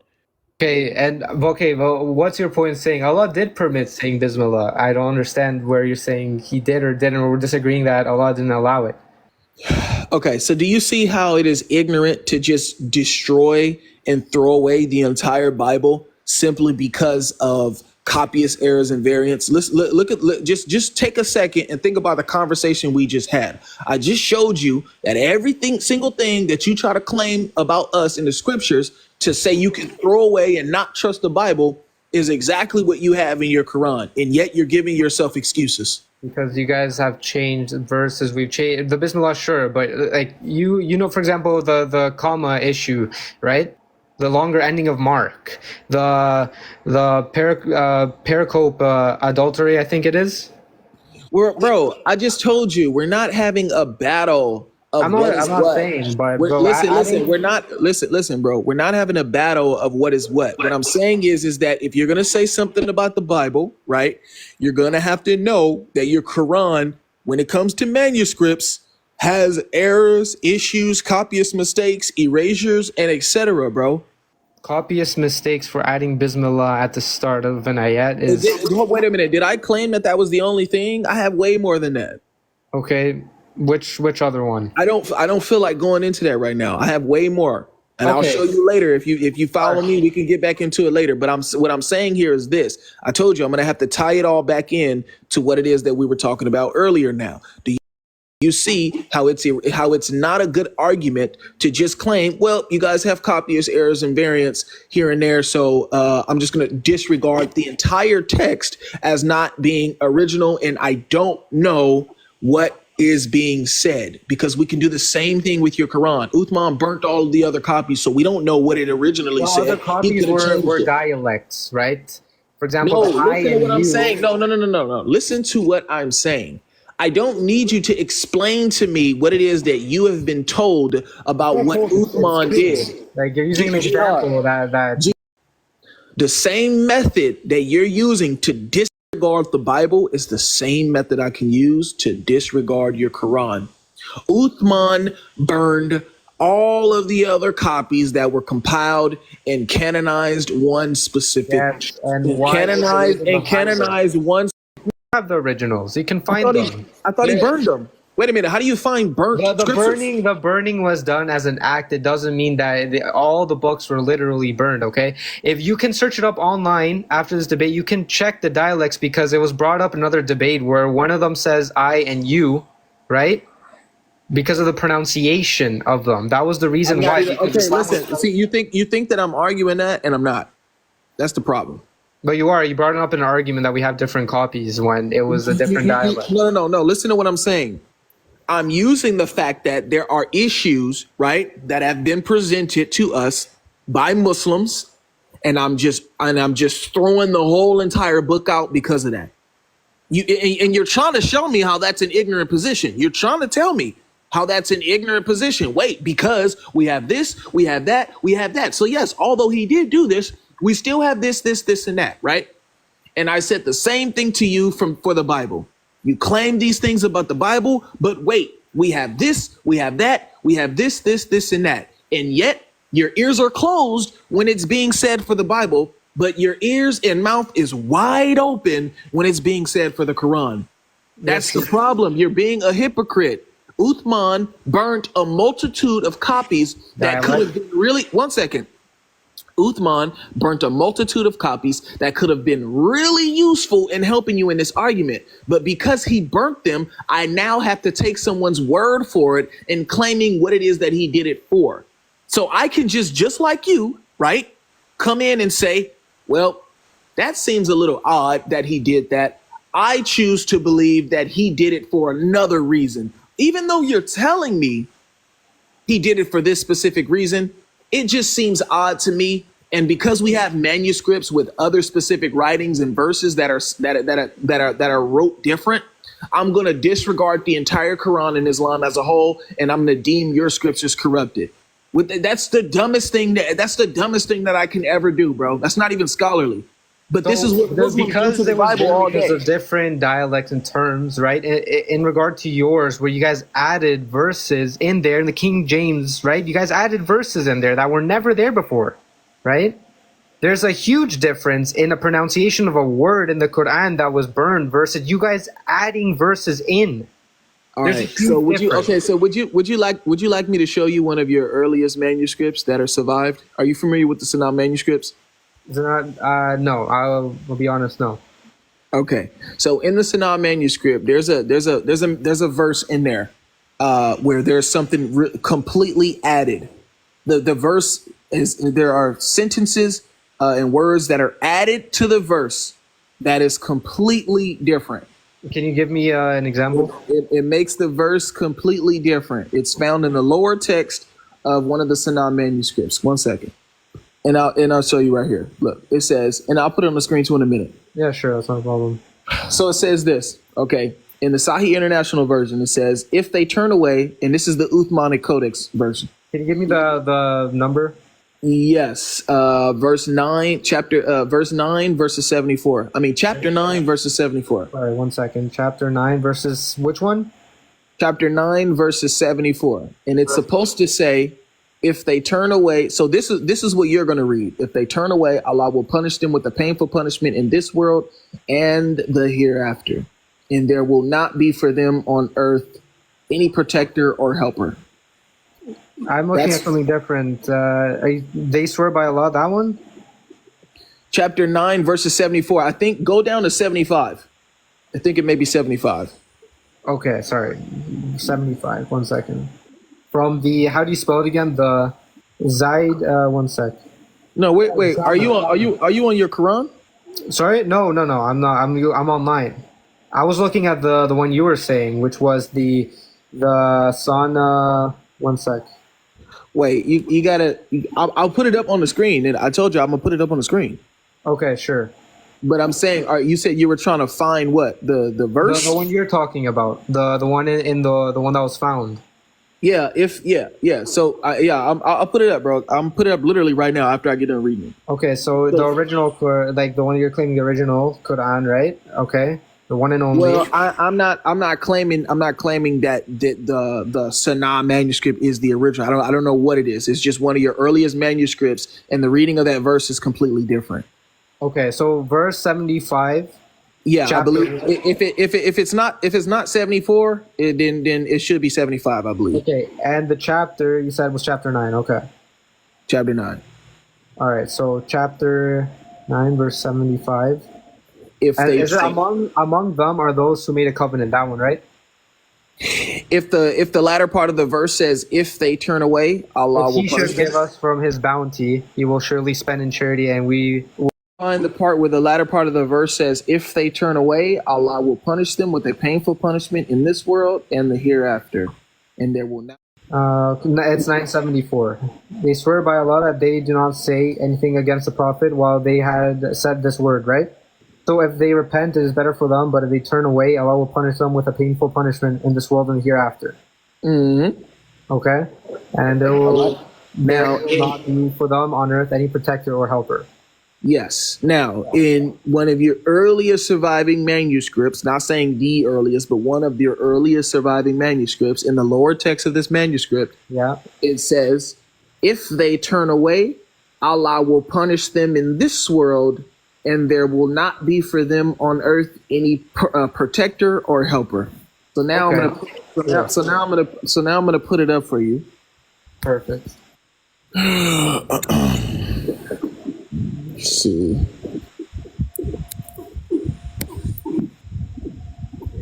S1: Well, what's your point in saying Allah did permit saying Bismillah? I don't understand where you're saying He did or didn't, or we're disagreeing that Allah didn't allow it.
S2: Okay, so do you see how it is ignorant to just destroy and throw away the entire Bible simply because of copyist errors and variants? Just take a second and think about the conversation we just had. I just showed you that single thing that you try to claim about us in the scriptures to say you can throw away and not trust the Bible is exactly what you have in your Quran, and yet you're giving yourself excuses.
S1: Because you guys have changed verses, we've changed the Bismillah, sure, but like you know, for example, the comma issue, right? The longer ending of Mark, the pericope adultery, I think it is.
S2: Bro, I just told you we're not having a battle of
S1: I'm
S2: what is
S1: not
S2: what.
S1: saying, but
S2: Listen, bro. We're not having a battle of what is what. What I'm saying is that if you're gonna say something about the Bible, right, you're gonna have to know that your Quran, when it comes to manuscripts, has errors, issues, copyist mistakes, erasures, and etc., bro.
S1: copyist mistakes for adding Bismillah at the start of an ayat is
S2: Wait a minute. Did I claim that was the only thing? I have way more than that.
S1: okay. Which other one?
S2: I don't feel like going into that right now. I have way more, and I'll
S1: Okay.
S2: show you later. If you follow me, we can get back into it later. But what I'm saying here is this: I told you I'm gonna have to tie it all back in to what it is that we were talking about earlier. Now, do you see how it's not a good argument to just claim, well, you guys have copyist errors and variants here and there, so I'm just gonna disregard the entire text as not being original, and I don't know what is being said, because we can do the same thing with your Quran. Uthman burnt all of the other copies, so we don't know what it originally said.
S1: Other copies were dialects, right? For example,
S2: No, listen to what I'm saying. No. Listen to what I'm saying. I don't need you to explain to me what it is that you have been told about what Uthman did.
S1: Like you're using an example that
S2: The same method that you're using to disregard the Bible is the same method I can use to disregard your Quran. Uthman burned all of the other copies that were compiled and canonized one specific.
S1: Yes, and
S2: canonized one.
S1: have the originals. You can find them.
S2: I thought he burned them. Wait a minute. How do you find burnt scriptures?
S1: The burning was done as an act. It doesn't mean that all the books were literally burned. Okay, if you can search it up online after this debate, you can check the dialects, because it was brought up in another debate where one of them says "I" and "you," right? Because of the pronunciation of them. That was the reason why.
S2: Okay, listen. See, you think that I'm arguing that, and I'm not. That's the problem.
S1: But you are. You brought it up in an argument that we have different copies when it was a different dialect.
S2: No. Listen to what I'm saying. I'm using the fact that there are issues, right, that have been presented to us by Muslims, and I'm just throwing the whole entire book out because of that. You're trying to show me how that's an ignorant position. You're trying to tell me how that's an ignorant position. Wait, because we have this, we have that, we have that. So yes, although he did do this, we still have this, and that, right? And I said the same thing to you for the Bible. You claim these things about the Bible, but wait, we have this, we have that, we have this, and that. And yet your ears are closed when it's being said for the Bible, but your ears and mouth is wide open when it's being said for the Quran. That's the problem. You're being a hypocrite. Uthman burnt a multitude of copies that could have been really, one second. Uthman burnt a multitude of copies that could have been really useful in helping you in this argument. But because he burnt them, I now have to take someone's word for it and claiming what it is that he did it for. So I can just like you, right, come in and say, well, that seems a little odd that he did that. I choose to believe that he did it for another reason. Even though you're telling me he did it for this specific reason, it just seems odd to me. And because we have manuscripts with other specific writings and verses that are wrote different, I'm going to disregard the entire Quran and Islam as a whole, and I'm going to deem your scriptures corrupted. That's the dumbest thing that I can ever do, bro. That's not even scholarly. But this is what
S1: because
S2: the Bible all day.
S1: Because of different dialects and terms, right? In regard to yours, where you guys added verses in there in the King James, right? You guys added verses in there that were never there before, right? There's a huge difference in the pronunciation of a word in the Quran that was burned versus you guys adding verses in.
S2: All right. So would you like me to show you one of your earliest manuscripts that are survived? Are you familiar with the Sanaa manuscripts?
S1: No, I'll be honest, no.
S2: Okay, so in the Sanaa manuscript, there's a verse in there where there's something completely added. The verse is, there are sentences and words that are added to the verse that is completely different.
S1: Can you give me an example?
S2: It makes the verse completely different. It's found in the lower text of one of the Sanaa manuscripts. One second. And I'll show you right here. Look, it says, and I'll put it on the screen too in a minute.
S1: Yeah, sure, that's not a problem.
S2: So it says this, okay. In the Sahih International Version, it says, if they turn away, and this is the Uthmanic Codex version.
S1: Can you give me the number?
S2: Yes, verse 9, verse 9, verses 74. I mean, chapter 9, verses 74.
S1: All right, 1 second. Chapter 9, verses which one?
S2: Chapter 9, verses 74. And it's supposed to say, if they turn away, so this is what you're going to read. If they turn away, Allah will punish them with a painful punishment in this world and the hereafter. And there will not be for them on earth any protector or helper.
S1: I'm looking at something different. They swear by Allah, that one?
S2: Chapter 9, verses 74. I think go down to 75. I think it may be 75.
S1: Okay, sorry. 75. 1 second. From the, how do you spell it again? The Zaid, 1 sec.
S2: No, wait. Are you on your Quran?
S1: Sorry? No. I'm not. I'm online. I was looking at the one you were saying, which was the Sana. 1 sec.
S2: Wait, you gotta. I'll put it up on the screen, and I told you I'm gonna put it up on the screen.
S1: Okay, sure.
S2: But I'm saying, you said you were trying to find what the verse?
S1: The one you're talking about. The one in the one that was found.
S2: Yeah. So I'll put it up, bro. I'm put it up literally right now after I get done reading.
S1: Okay, so the original, like the one you're claiming, the original Quran, right? Okay, the one and only.
S2: Well, I'm not claiming that the Sanaa manuscript is the original. I don't know what it is. It's just one of your earliest manuscripts, and the reading of that verse is completely different.
S1: Okay, so verse 75.
S2: Yeah, I believe if it's not 74, then it should be 75, I believe.
S1: Okay, and the chapter you said was chapter 9. Okay,
S2: chapter 9.
S1: All right, so chapter 9, verse 75.
S2: If
S1: and
S2: they
S1: is it among them are those who made a covenant? That one, right?
S2: If the latter part of the verse says, if they turn away, Allah will punish them.
S1: He should give us from His bounty. He will surely spend in charity, and we will.
S2: Find the part where the latter part of the verse says, if they turn away, Allah will punish them with a painful punishment in this world and the hereafter, and there will not.
S1: It's 974. They swear by Allah that they do not say anything against the Prophet while they had said this word, right? So if they repent, it is better for them, but if they turn away, Allah will punish them with a painful punishment in this world and the hereafter.
S2: Mm-hmm.
S1: Okay, and there will
S2: Now,
S1: not be for them on earth any protector or helper.
S2: yes. Now, in one of your earliest surviving manuscripts, not saying the earliest, but one of your earliest surviving manuscripts, in the lower text of this manuscript,
S1: Yeah.
S2: it says, if they turn away, Allah will punish them in this world, and there will not be for them on earth any protector or helper. So now
S1: Okay.
S2: I'm gonna so now I'm gonna put it up for you.
S1: Perfect.
S2: Let's see.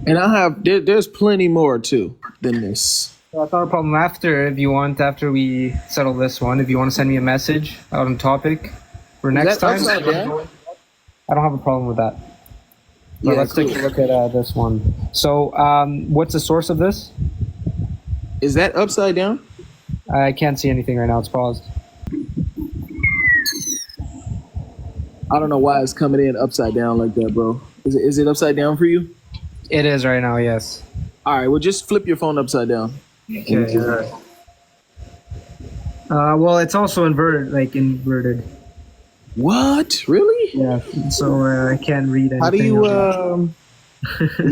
S2: And I have there's plenty more too than this.
S1: That's not a problem. After we settle this one, if you want to send me a message out on topic for next
S2: that
S1: time,
S2: upside down?
S1: I don't have a problem with that. But
S2: Yeah,
S1: let's take a look at this one. So, what's the source of this?
S2: Is that upside down?
S1: I can't see anything right now. It's paused.
S2: I don't know why it's coming in upside down like that, bro. Is it upside down for you?
S1: It is right now. Yes.
S2: All right, well, just flip your phone upside down.
S1: Okay. Well, it's also inverted.
S2: What? Really?
S1: Yeah. So I can't read anything.
S2: How do you
S1: of it.
S2: do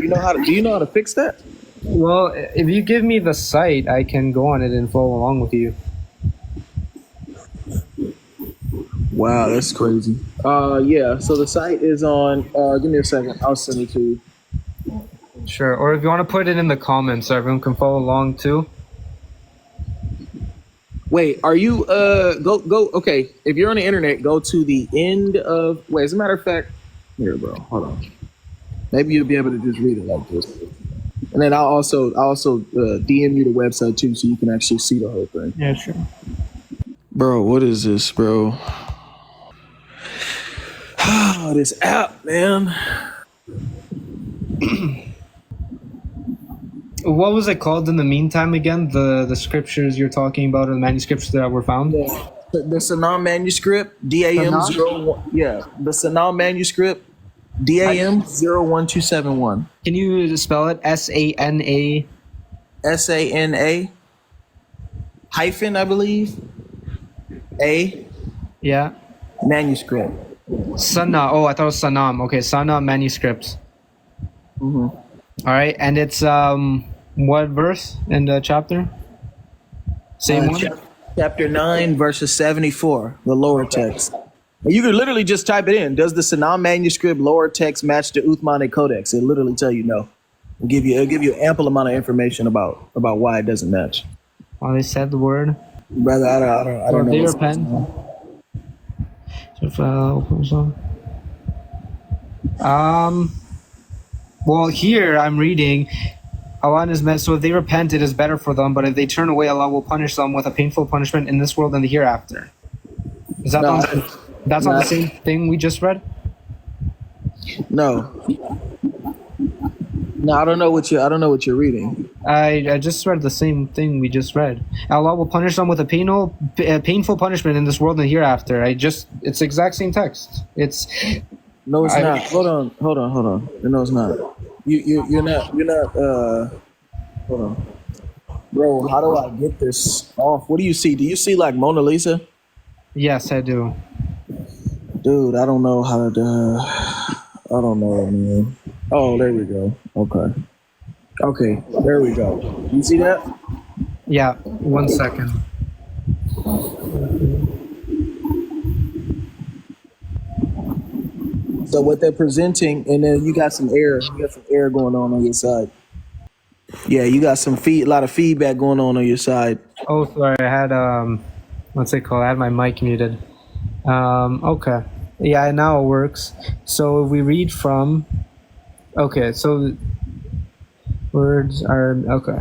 S2: you know how to fix that?
S1: Well, if you give me the site, I can go on it and follow along with you.
S2: Wow, that's crazy. Yeah. So the site is on. Give me a second. I'll send it to you.
S1: Sure. Or if you want to put it in the comments so everyone can follow along too.
S2: Wait, are you go okay, if you're on the internet, go to the end of wait, as a matter of fact, here bro, hold on. Maybe you'll be able to just read it like this. And then I'll also DM you the website too so you can actually see the whole thing.
S1: Yeah, sure.
S2: Bro, what is this, bro? Oh, this app, man.
S1: What was it called in the meantime again? The scriptures you're talking about, or the manuscripts that were found?
S2: The Sanam manuscript, DAM
S1: Sanam?
S2: 01. Yeah, the Sanam manuscript, DAM 01271.
S1: Can you spell it? SANA.
S2: SANA hyphen, I believe. A
S1: Yeah.
S2: manuscript.
S1: Sana. Oh, I thought it was Sanam. Okay, Sana manuscripts.
S2: Mm-hmm.
S1: All right, and it's what verse in the chapter? Same one.
S2: Chapter 9, verses 74, the lower text. And you could literally just type it in. Does the Sanam manuscript lower text match the Uthmanic Codex? It'll literally tell you no. It'll give you ample amount of information about why it doesn't match.
S1: Oh, they said the word.
S2: Brother, I don't know.
S1: They
S2: what's
S1: repent.
S2: going on.
S1: Well, here I'm reading, Allah is meant, so if they repent, it is better for them, but if they turn away, Allah will punish them with a painful punishment in this world and the hereafter. Is that
S2: No.
S1: that's not the same thing we just read?
S2: No. No, I don't know what you're reading.
S1: I just read the same thing we just read. Allah will punish them with a painful punishment in this world and the hereafter. It's the exact same text.
S2: No, it's not. Hold on. No, it's not. You're not. Hold on, bro. How do I get this off? What do you see? Do you see like Mona Lisa?
S1: Yes, I do.
S2: Dude, I don't know how to. I don't know, man. Oh, there we go. Okay, there we go. You see that?
S1: Yeah, 1 second.
S2: So what they're presenting, and then you got some air. You got some air going on your side. Yeah, you got a lot of feedback going on your side.
S1: Oh, sorry, I had what's it called? I had my mic muted. Okay. Yeah, now it works. So if we read from, okay, so words are okay.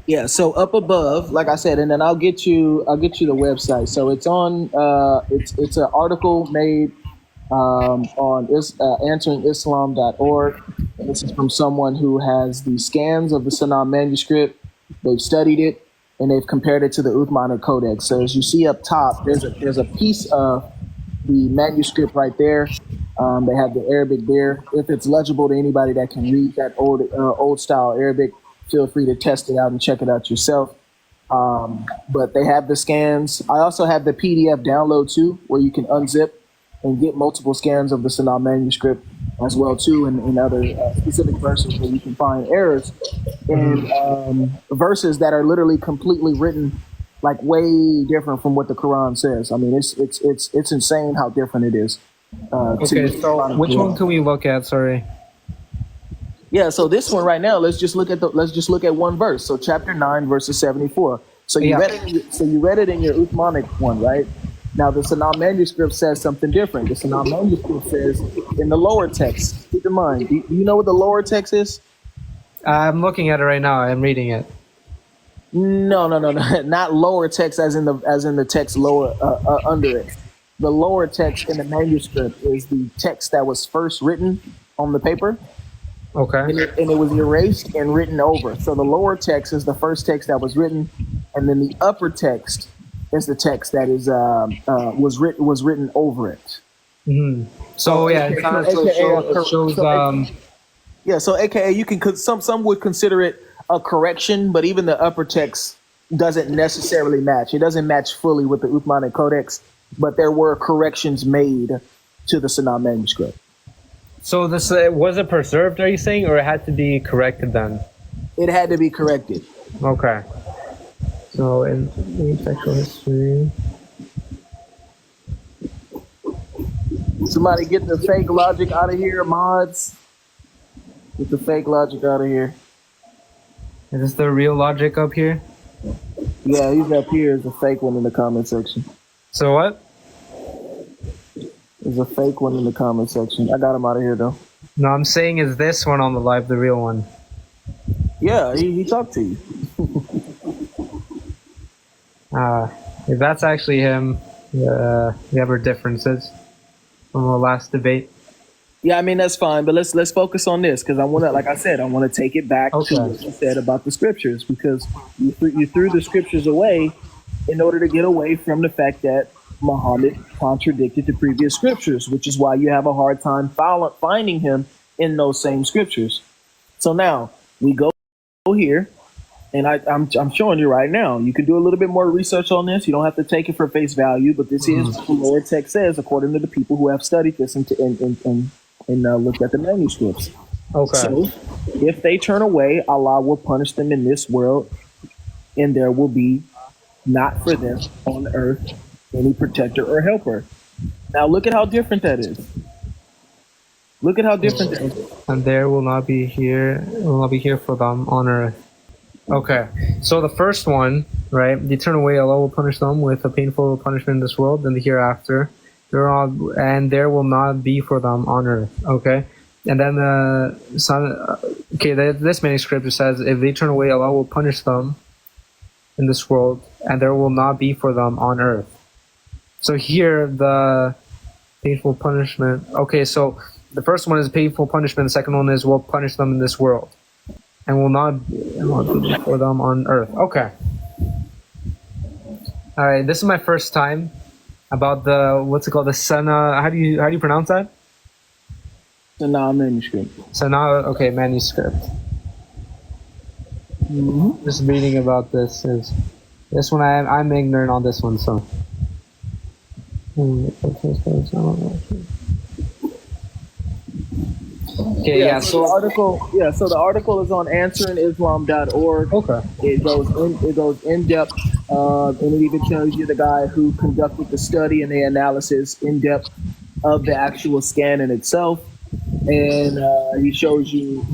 S2: Yeah, so up above, like I said, and then I'll get you the website. So it's on it's an article made on answeringislam.org. This is from someone who has the scans of the Sanam manuscript. They've studied it and they've compared it to the Uthmanic Codex. So as you see up top, there's a piece of the manuscript right there. They have the Arabic there. If it's legible to anybody that can read that old style Arabic, feel free to test it out and check it out yourself. But they have the scans. I also have the PDF download too, where you can unzip and get multiple scans of the Sanaa manuscript as well too, and in other specific verses where you can find errors in verses that are literally completely written like way different from what the Quran says. I mean, it's insane how different it is.
S1: Okay, so which one can we look at? Sorry.
S2: Yeah, so this one right now, let's just look at one verse. So chapter 9, verses 74. So you read it in your Uthmanic one, right? Now the Sanaa manuscript says something different. The Sanaa manuscript says in the lower text. Keep in mind, do you know what the lower text is?
S1: I'm looking at it right now. I'm reading it.
S2: No, not lower text as in the text lower under it. The lower text in the manuscript is the text that was first written on the paper.
S1: Okay.
S2: And it was erased and written over. So the lower text is the first text that was written, and then the upper text is the text that is was written over it.
S1: Mm-hmm. So yeah, it kind of shows.
S2: So AKA you can some would consider it a correction, but even the upper text doesn't necessarily match. It doesn't match fully with the Uthmanic Codex, but there were corrections made to the Sanaa manuscript. So
S1: this was it preserved? Are you saying, or it had to be corrected then?
S2: It had to be corrected.
S1: Okay. So in sexual history,
S2: somebody get the fake logic out of here, mods. Get the fake logic out of here.
S1: Is this the real logic up here?
S2: Yeah, he's up here. Is a fake one in the comment section.
S1: So what?
S2: There's a fake one in the comment section. I got him out of here though.
S1: No, I'm saying is this one on the live the real one?
S2: Yeah, he talked to you.
S1: If that's actually him, we have our differences from the last debate.
S2: Yeah, I mean that's fine, but let's focus on this because I want to, like I said, I want to take it back to what you said about the scriptures because you threw the scriptures away in order to get away from the fact that Muhammad contradicted the previous scriptures, which is why you have a hard time finding him in those same scriptures. So now we go here, and I'm showing you right now. You can do a little bit more research on this. You don't have to take it for face value, but this is what the lower text says according to the people who have studied this and looked at the manuscripts.
S1: Okay.
S2: So if they turn away, Allah will punish them in this world, and there will be not for them on earth any protector or helper. Now look at how different that is. Look at how different that is.
S1: And there will not be here for them on earth. Okay. So the first one, right? They turn away, Allah will punish them with a painful punishment in this world and the hereafter. And there will not be for them on earth. Okay. And then this manuscript says if they turn away, Allah will punish them in this world, and there will not be for them on earth. So here, the painful punishment. Okay, so the first one is painful punishment. The second one is we'll punish them in this world, and will not be for them on earth. Okay. All right. This is my first time about the what's it called? The Sanaa. How do you pronounce that?
S2: Sanaa manuscript.
S1: Sanaa. Okay, manuscript.
S2: Mm-hmm.
S1: Just reading about this one. I'm ignorant on this one, so. Okay, yeah.
S2: So the article is on answeringislam.org.
S1: Okay.
S2: It goes in depth, and it even tells you the guy who conducted the study and the analysis in depth of the actual scan in itself, and he shows you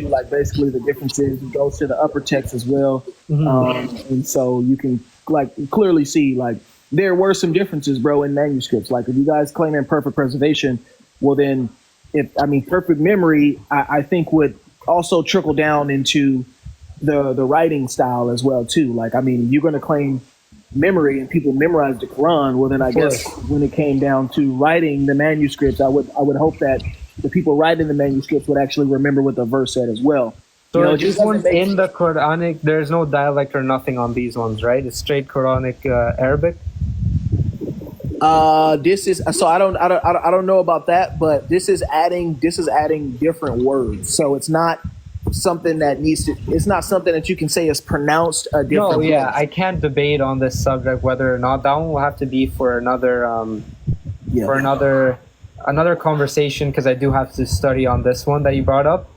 S2: like basically the differences. He goes to the upper text as well, and so you can like clearly see like there were some differences, bro, in manuscripts. Like if you guys claiming perfect preservation, well then. Perfect memory, I think would also trickle down into the writing style as well too. Like, I mean, you're going to claim memory and people memorize the Quran. Well, then I guess when it came down to writing the manuscripts, I would hope that the people writing the manuscripts would actually remember what the verse said as well.
S1: So these ones in the Quranic, there's no dialect or nothing on these ones, right? It's straight Quranic Arabic.
S2: This is so I don't know about that, but this is adding different words. So it's not something that needs to. It's not something that you can say is pronounced a different.
S1: No, yeah,
S2: place.
S1: I can't debate on this subject whether or not. That one will have to be for another
S2: Yeah.
S1: for another conversation, because I do have to study on this one that you brought up.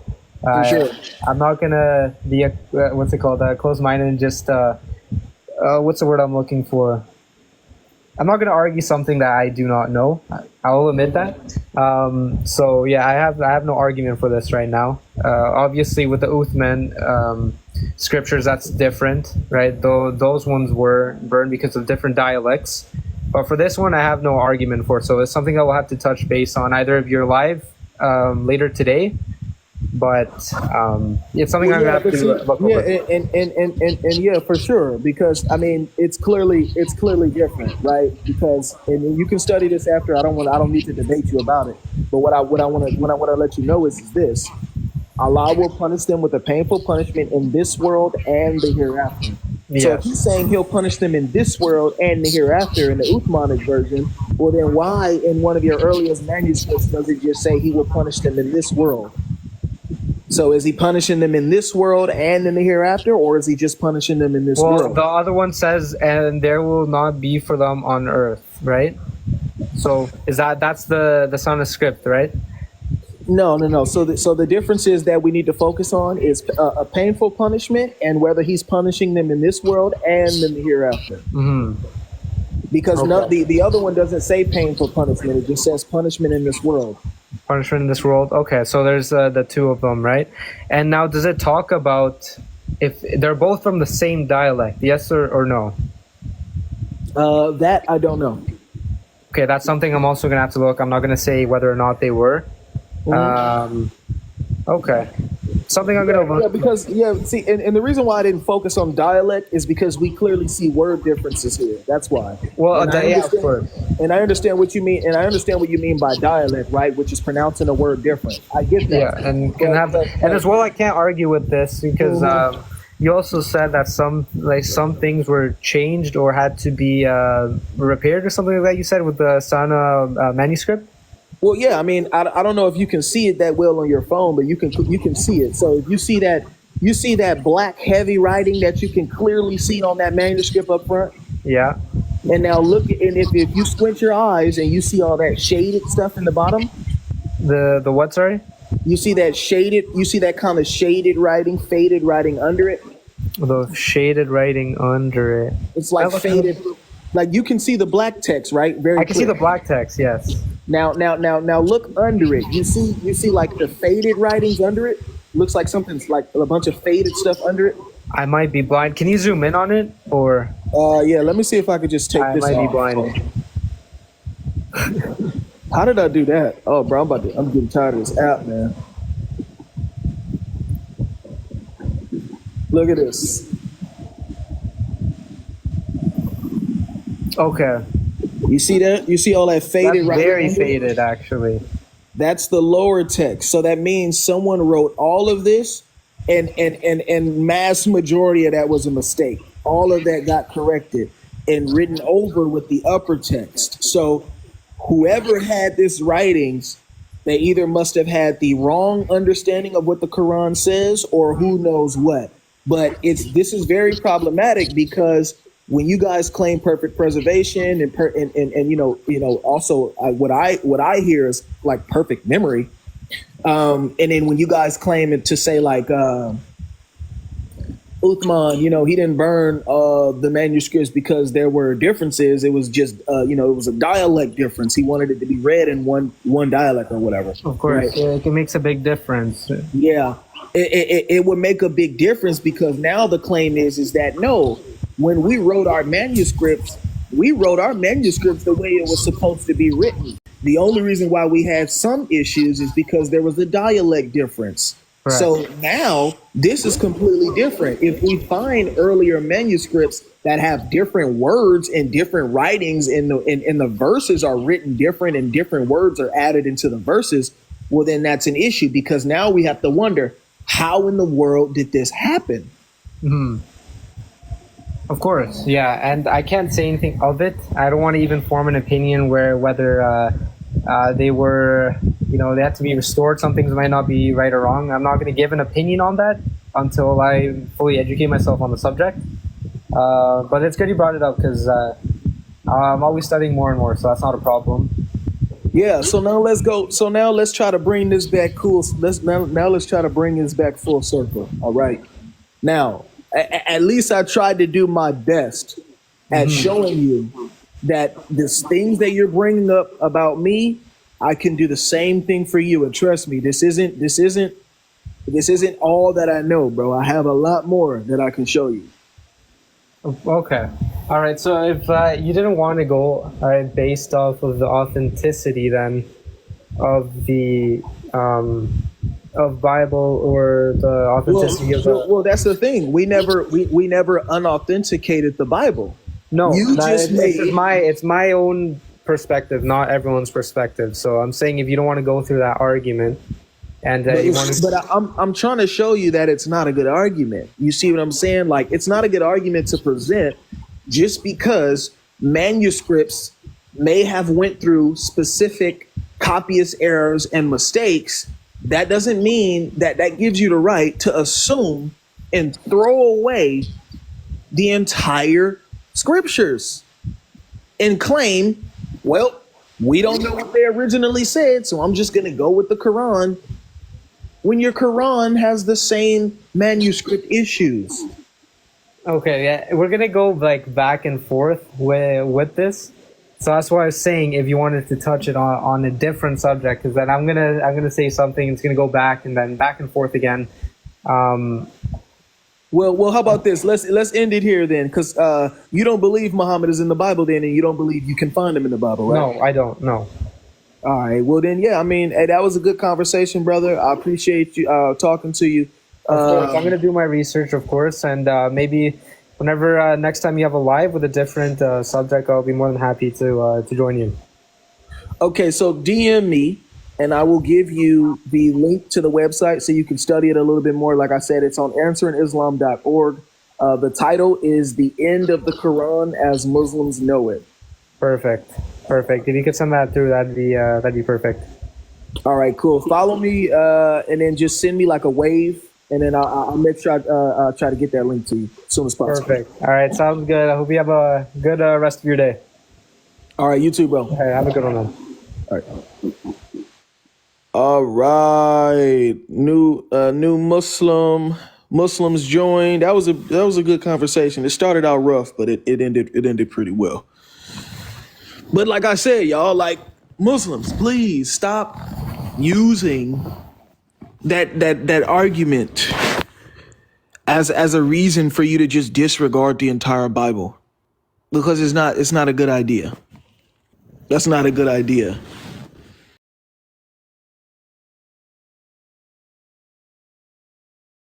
S2: Sure.
S1: I'm not gonna be what's it called, close-minded and just what's the word I'm looking for? I'm not gonna argue something that I do not know. I will admit that. So yeah, I have no argument for this right now. Obviously, with the Uthman scriptures, that's different, right? Though those ones were burned because of different dialects. But for this one, I have no argument for it. So it's something I will have to touch base on either if you're live later today. But it's something I'm gonna have to look over.
S2: And yeah, for sure, because I mean, it's clearly different, right? Because and you can study this after. I don't need to debate you about it. But what I want to let you know is this: Allah will punish them with a painful punishment in this world and the hereafter.
S1: Yes.
S2: So if he's saying he'll punish them in this world and the hereafter in the Uthmanic version, well then why in one of your earliest manuscripts does it just say he will punish them in this world? So is he punishing them in this world and in the hereafter, or is he just punishing them in this world?
S1: The other one says, and there will not be for them on earth, right? So that's the son of script, right?
S2: No. So the difference is that we need to focus on is a painful punishment and whether he's punishing them in this world and in the hereafter.
S1: Mm-hmm.
S2: Because the other one doesn't say painful punishment; it just says punishment in this world.
S1: Punishment in this world. Okay, so there's the two of them, right? And now, does it talk about if they're both from the same dialect? Yes or no?
S2: That I don't know.
S1: Okay, that's something I'm also gonna have to look. I'm not gonna say whether or not they were. Okay, something I'm gonna look.
S2: See, and the reason why I didn't focus on dialect is because we clearly see word differences here. That's why.
S1: Well, yeah, of course.
S2: And I understand what you mean, and I understand what you mean by dialect, right? Which is pronouncing a word different. I get that.
S1: Yeah, and as well, I can't argue with this because you also said that some things were changed or had to be repaired or something like that. You said with the Sana manuscript.
S2: Well, yeah, I mean, I don't know if you can see it that well on your phone, but you can see it. So if you see that black heavy writing that you can clearly see on that manuscript up front.
S1: Yeah.
S2: And now look, and if you squint your eyes and you see all that shaded stuff in the bottom.
S1: The what? Sorry.
S2: You see that shaded. You see that kind of shaded writing, faded writing under it.
S1: The shaded writing under it.
S2: It's like faded. Like you can see the black text, right?
S1: I can see the black text. Yes.
S2: Now look under it. You see like the faded writings under it. Looks like something's like a bunch of faded stuff under it.
S1: I might be blind. Can you zoom in on it or?
S2: Yeah. Let me see if I could just take this off.
S1: I might be blind.
S2: How did I do that? Oh, bro, I'm getting tired of this app, man. Look at this.
S1: Okay.
S2: You see that? You see all that faded?
S1: That's very faded, actually.
S2: That's the lower text. So that means someone wrote all of this, and mass majority of that was a mistake. All of that got corrected and written over with the upper text. So whoever had this writings, they either must have had the wrong understanding of what the Quran says, or who knows what. But this is very problematic because when you guys claim perfect preservation and you know also what I hear is like perfect memory, and then when you guys claim it to say like Uthman, he didn't burn the manuscripts because there were differences. It was just it was a dialect difference. He wanted it to be read in one dialect or whatever.
S1: Of course, right? Yeah, it makes a big difference.
S2: Yeah, it would make a big difference because now the claim is that no. When we wrote our manuscripts the way it was supposed to be written. The only reason why we had some issues is because there was a dialect difference. Right. So now this is completely different. If we find earlier manuscripts that have different words and different writings and the verses are written different and different words are added into the verses, well, then that's an issue because now we have to wonder, how in the world did this happen?
S1: Mm-hmm. Of course, yeah, and I can't say anything of it. I don't want to even form an opinion whether they were they have to be restored. Some things might not be right or wrong. I'm not going to give an opinion on that until I fully educate myself on the subject. But it's good you brought it up because I'm always studying more and more, so that's not a problem.
S2: Yeah. So now let's go. So now let's try to bring this back cool. Let's try to bring this back full circle. All right. Now, at least I tried to do my best at showing you that these things that you're bringing up about me, I can do the same thing for you. And trust me, this isn't all that I know, bro. I have a lot more that I can show you.
S1: Okay. All right. So if you didn't want to go based off of the authenticity then of the of Bible or the authenticity of the
S2: well, that's the thing. We never unauthenticated the Bible.
S1: no,
S2: You
S1: that-
S2: just
S1: it's my own perspective, not everyone's perspective. So I'm saying if you don't want to go through that argument, and you want to,
S2: But I'm trying to show you that it's not a good argument. You see what I'm saying? Like, it's not a good argument to present just because manuscripts may have went through specific copyist errors and mistakes. That doesn't mean that gives you the right to assume and throw away the entire scriptures and claim, well, we don't know what they originally said, so I'm just going to go with the Quran, when your Quran has the same manuscript issues.
S1: okay, yeah, we're gonna go like back and forth with this. So that's why I was saying if you wanted to touch it on a different subject, because then I'm gonna say something, it's gonna go back and then back and forth again.
S2: Well, how about this? Let's end it here then, because you don't believe Muhammad is in the Bible then, and you don't believe you can find him in the Bible, right?
S1: No, I don't. No.
S2: All right. Well, then, yeah. I mean, hey, that was a good conversation, brother. I appreciate you talking to you.
S1: Of course, I'm gonna do my research, of course, and maybe whenever next time you have a live with a different subject, I'll be more than happy to join you.
S2: Okay, so DM me, and I will give you the link to the website so you can study it a little bit more. Like I said, it's on answeringislam.org. The title is "The End of the Quran as Muslims Know It."
S1: Perfect. If you could send that through, that'd be perfect.
S2: All right, cool. Follow me, and then just send me like a wave, and then I'll make sure I try to get that link to you as soon as possible.
S1: Perfect. All right, sounds good. I hope you have a good rest of your day.
S2: All right, you too, bro.
S1: All right, have a good one, man.
S2: All right. All right. New Muslims joined. That was a good conversation. It started out rough, but it ended pretty well. But like I said, y'all, like, Muslims, please stop using that argument as a reason for you to just disregard the entire Bible, because it's not a good idea. That's not a good idea.